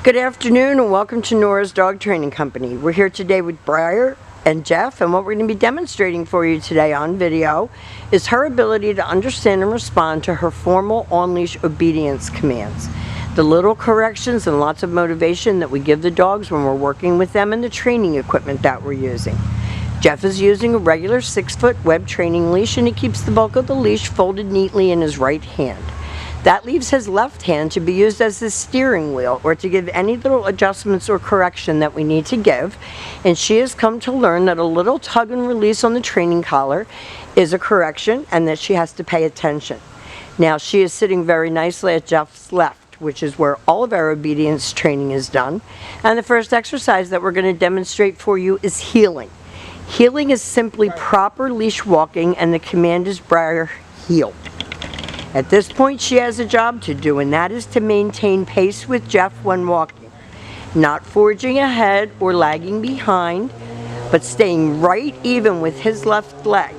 Good afternoon and welcome to Nora's Dog Training Company. We're here today with Bryer and Jeff, and what we're going to be demonstrating for you today on video is her ability to understand and respond to her formal on-leash obedience commands. The little corrections and lots of motivation that we give the dogs when we're working with them and the training equipment that we're using. Jeff is using a regular 6-foot web training leash, and he keeps the bulk of the leash folded neatly in his right hand. That leaves his left hand to be used as the steering wheel or to give any little adjustments or correction that we need to give. And she has come to learn that a little tug and release on the training collar is a correction and that she has to pay attention. Now she is sitting very nicely at Jeff's left, which is where all of our obedience training is done. And the first exercise that we're going to demonstrate for you is heeling. Heeling is simply proper leash walking, and the command is Bryer, heel. At this point, she has a job to do, and that is to maintain pace with Jeff when walking. Not forging ahead or lagging behind, but staying right even with his left leg.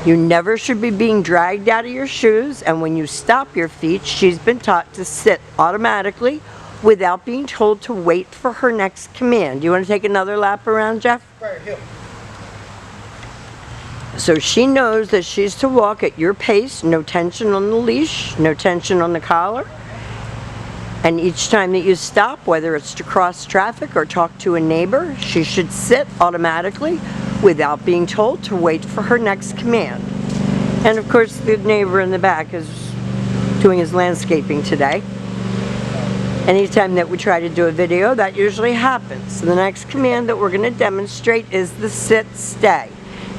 You never should be being dragged out of your shoes, and when you stop your feet, she's been taught to sit automatically without being told to wait for her next command. Do you want to take another lap around, Jeff? Right, heel. So she knows that she's to walk at your pace, no tension on the leash, no tension on the collar. And each time that you stop, whether it's to cross traffic or talk to a neighbor, she should sit automatically without being told to wait for her next command. And of course, the neighbor in the back is doing his landscaping today. Anytime that we try to do a video, that usually happens. So the next command that we're going to demonstrate is the sit-stay.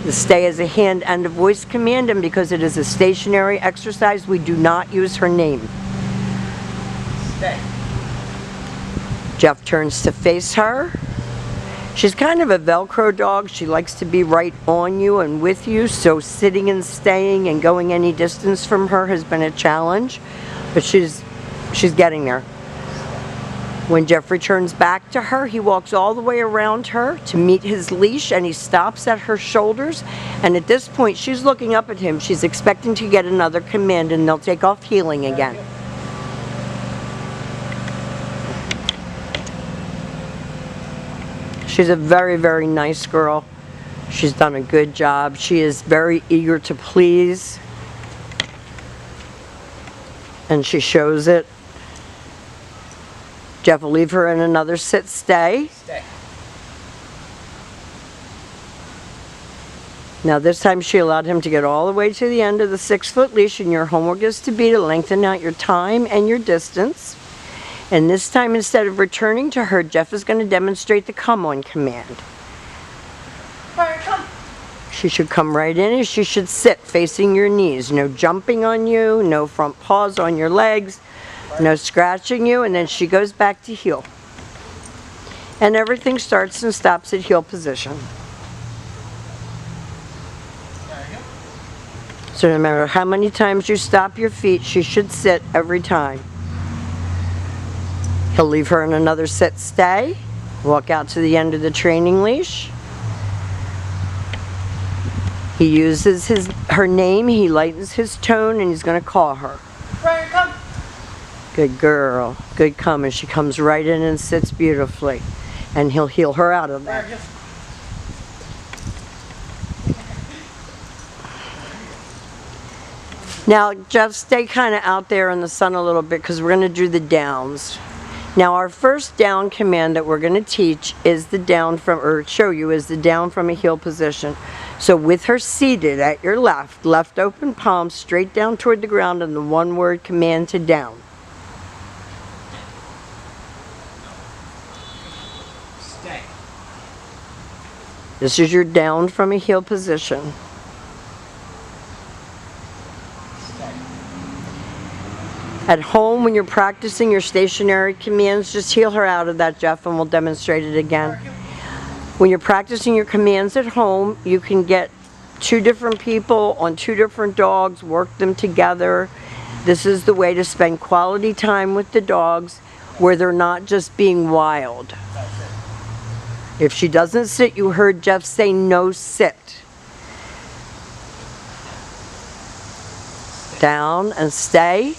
The stay is a hand and a voice command, and because it is a stationary exercise, we do not use her name. Stay. Jeff turns to face her. She's kind of a Velcro dog. She likes to be right on you and with you, so sitting and staying and going any distance from her has been a challenge, but she's getting there. When Jeff returns back to her, he walks all the way around her to meet his leash, and he stops at her shoulders. And at this point, she's looking up at him. She's expecting to get another command, and they'll take off heeling again. She's a very, very nice girl. She's done a good job. She is very eager to please, and she shows it. Jeff will leave her in another sit-stay. Stay. Now this time she allowed him to get all the way to the end of the 6-foot leash, and your homework is to be to lengthen out your time and your distance. And this time, instead of returning to her, Jeff is going to demonstrate the come on command. Bryer, come. She should come right in, and she should sit facing your knees. No jumping on you, no front paws on your legs. No scratching you, and then she goes back to heel. And everything starts and stops at heel position. So no matter how many times you stop your feet, she should sit every time. He'll leave her in another sit-stay, walk out to the end of the training leash. He uses her name, he lightens his tone, and he's going to call her. Bryer, come. Good girl. Good come. And she comes right in and sits beautifully. And he'll heel her out of Bryer, that. heel. Now, Jeff, stay kind of out there in the sun a little bit because we're going to do the downs. Now, our first down command that we're going to teach is the down from, or show you, is the down from a heel position. So with her seated at your left, left open palm straight down toward the ground, and the one-word command to down. Stay. This is your down from a heel position. Stay. At home, when you're practicing your stationary commands, just heel her out of that, Jeff, and we'll demonstrate it again. When you're practicing your commands at home, you can get 2 different people on 2 different dogs, work them together. This is the way to spend quality time with the dogs where they're not just being wild. If she doesn't sit, you heard Jeff say no sit. Down and stay.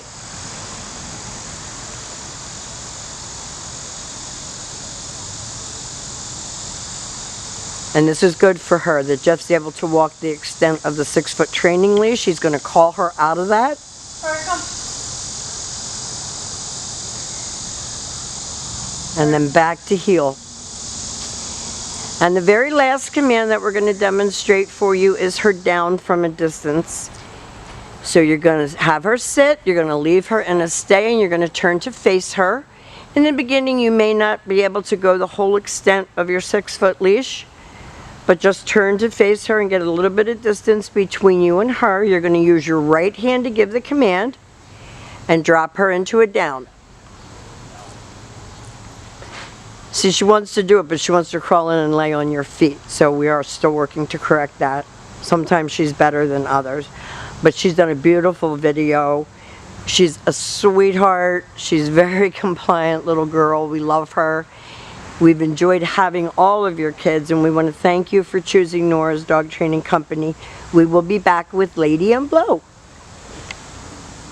And this is good for her, that Jeff's able to walk the extent of the 6-foot training leash. He's going to call her out of that. Briar, come. And then back to heel. And the very last command that we're going to demonstrate for you is her down from a distance. So you're going to have her sit, you're going to leave her in a stay, and you're going to turn to face her. In the beginning, you may not be able to go the whole extent of your 6-foot leash, but just turn to face her and get a little bit of distance between you and her. You're going to use your right hand to give the command and drop her into a down. See, she wants to do it, but she wants to crawl in and lay on your feet. So we are still working to correct that. Sometimes she's better than others. But she's done a beautiful video. She's a sweetheart. She's a very compliant little girl. We love her. We've enjoyed having all of your kids, and we want to thank you for choosing Nora's Dog Training Company. We will be back with Lady in Blue.